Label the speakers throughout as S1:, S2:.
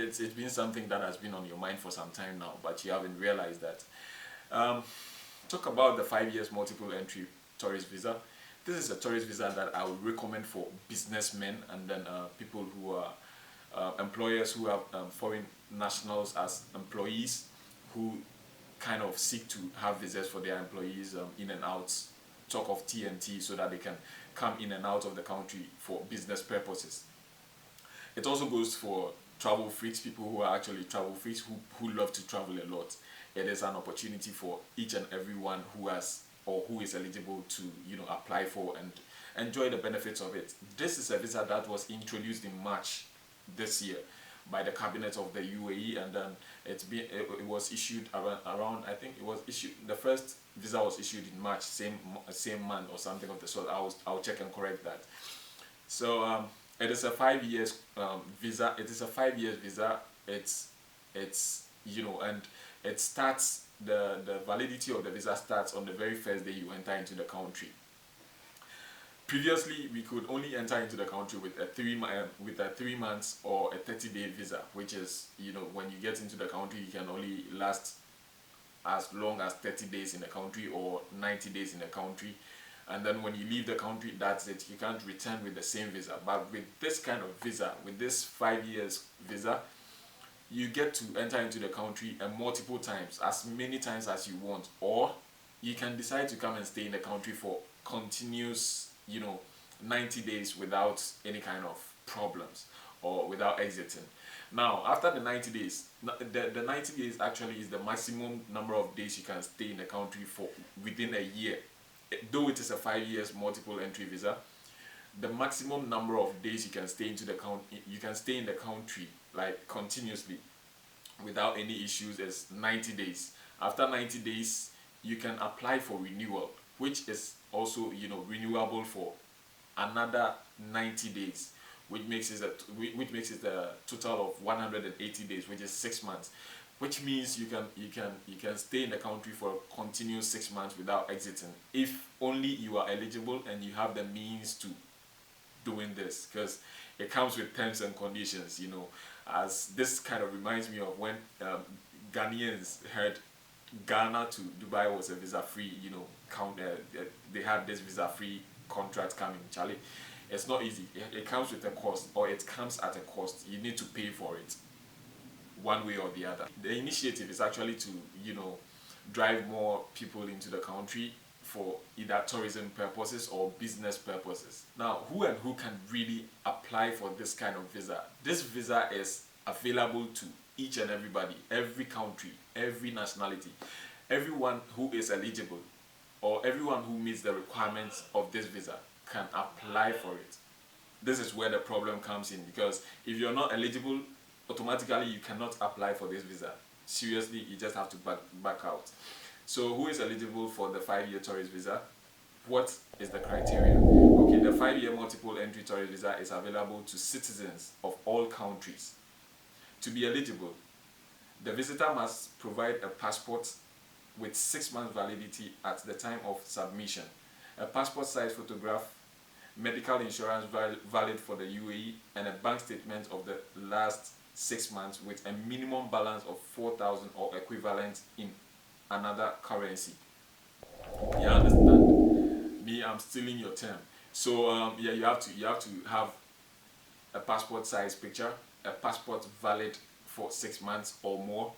S1: it's been something that has been on your mind for some time now, but you haven't realized that. Um, Talk about the 5 years multiple entry tourist visa. This is a tourist visa that I would recommend for businessmen and then people who are employers who have foreign nationals as employees who kind of seek to have visas for their employees in and out, talk of TNT, so that they can come in and out of the country for business purposes. It also goes for travel freaks, people who are actually travel freaks who love to travel a lot. It is an opportunity for each and everyone who has or who is eligible to apply for and enjoy the benefits of it. This is a visa that was introduced in March this year by the cabinet of the UAE, and then it was issued around, I think it was issued, the first visa was issued in March, same month or something of the sort. I'll check and correct that. So it is a 5 years visa. It is a 5 years visa. It's and it starts, the validity of the visa starts on the very first day you enter into the country. Previously, we could only enter into the country with a 3 months or a 30-day visa, which is, when you get into the country, you can only last as long as 30 days in the country or 90 days in the country. And then when you leave the country, that's it. You can't return with the same visa. But with this kind of visa, with this 5 years visa, you get to enter into the country multiple times, as many times as you want, or you can decide to come and stay in the country for continuous 90 days without any kind of problems or without exiting. Now, after the 90 days, the 90 days actually is the maximum number of days you can stay in the country for within a year. Though it is a 5 years multiple entry visa, the maximum number of days you can stay you can stay in the country like continuously without any issues is 90 days. After 90 days, you can apply for renewal, which is also renewable for another 90 days, which makes it a total of 180 days, which is 6 months, which means you can stay in the country for a continuous 6 months without exiting, if only you are eligible and you have the means to doing this, because it comes with terms and conditions. As this kind of reminds me of when Ghanaians heard Ghana to Dubai was a visa-free, they had this visa-free contract coming. Charlie, it's not easy. It comes with a cost, or it comes at a cost. You need to pay for it, one way or the other. The initiative is actually to, drive more people into the country for either tourism purposes or business purposes. Now, who can really apply for this kind of visa? This visa is available to each and everybody, every country, every nationality, everyone who is eligible or everyone who meets the requirements of this visa can apply for it. This is where the problem comes in, because if you're not eligible, automatically you cannot apply for this visa. Seriously, you just have to back out. So who is eligible for the 5-year tourist visa? What is the criteria? Okay, the 5-year multiple entry tourist visa is available to citizens of all countries. To be eligible, the visitor must provide a passport with 6 months validity at the time of submission, a passport size photograph, medical insurance valid for the UAE, and a bank statement of the last 6 months with a minimum balance of 4,000 or equivalent in another currency. You understand? Me, I'm stealing your term. So you have to have a passport size picture, a passport valid for 6 months or more,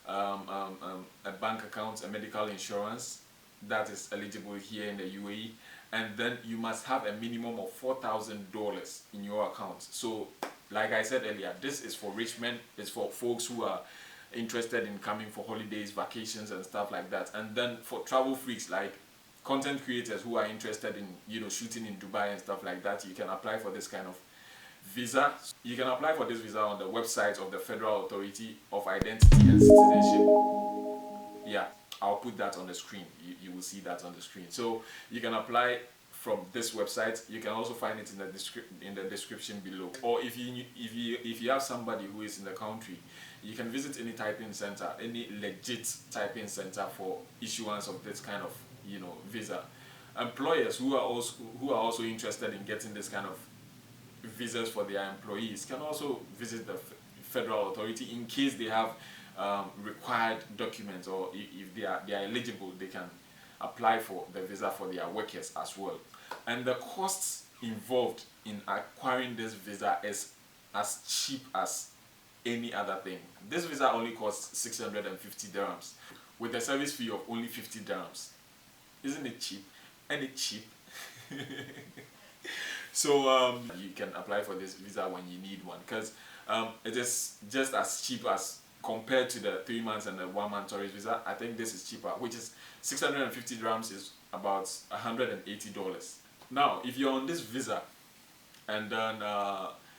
S1: a bank account, a medical insurance that is eligible here in the UAE, and then you must have a minimum of $4,000 in your account. So like I said earlier, this is for rich men, it's for folks who are interested in coming for holidays, vacations and stuff like that. And then for travel freaks like content creators who are interested in shooting in Dubai and stuff like that, you can apply for this kind of visa. You can apply for this visa on the website of the Federal Authority of Identity and Citizenship. Yeah, I'll put that on the screen. You will see that on the screen. So you can apply from this website. You can also find it in the description below. Or if you have somebody who is in the country, you can visit any typing center, any legit typing center for issuance of this kind of visa. Employers who are also interested in getting this kind of visas for their employees can also visit the federal authority in case they have required documents, or if they are eligible, they can apply for the visa for their workers as well. And the costs involved in acquiring this visa is as cheap as any other thing. This visa only costs 650 dirhams with a service fee of only 50 dirhams. Isn't it cheap? And it's cheap. So you can apply for this visa when you need one, because it is just as cheap as compared to the 3 months and the 1 month tourist visa. I think this is cheaper, which is 650 dirhams is about $180. Now, if you're on this visa and then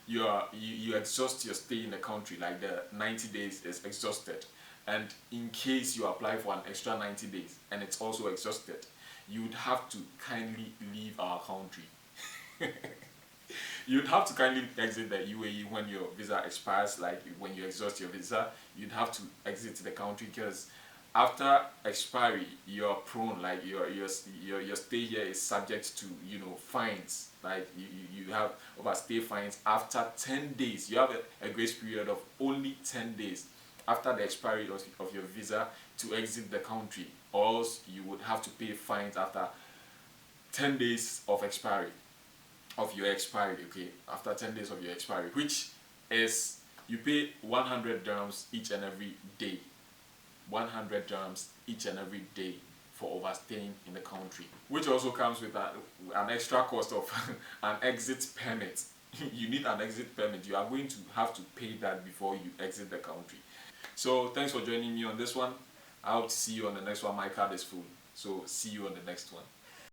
S1: you exhaust your stay in the country, like the 90 days is exhausted, and in case you apply for an extra 90 days and it's also exhausted, you would have to kindly leave our country. You'd have to kindly exit the UAE when your visa expires. Like when you exhaust your visa, you'd have to exit the country, because after expiry you're prone, like your stay here is subject to, you know, fines. Like you have overstay fines after 10 days. You have a grace period of only 10 days after the expiry of your visa to exit the country, or else you would have to pay fines after 10 days of expiry of your expiry. Okay, after 10 days of your expiry, which is you pay 100 dirhams each and every day. 100 dirhams each and every day for overstaying in the country, which also comes with an extra cost of an exit permit. You need an exit permit. You are going to have to pay that before you exit the country. So thanks for joining me on this one. I hope to see you on the next one. My card is full, so see you on the next one.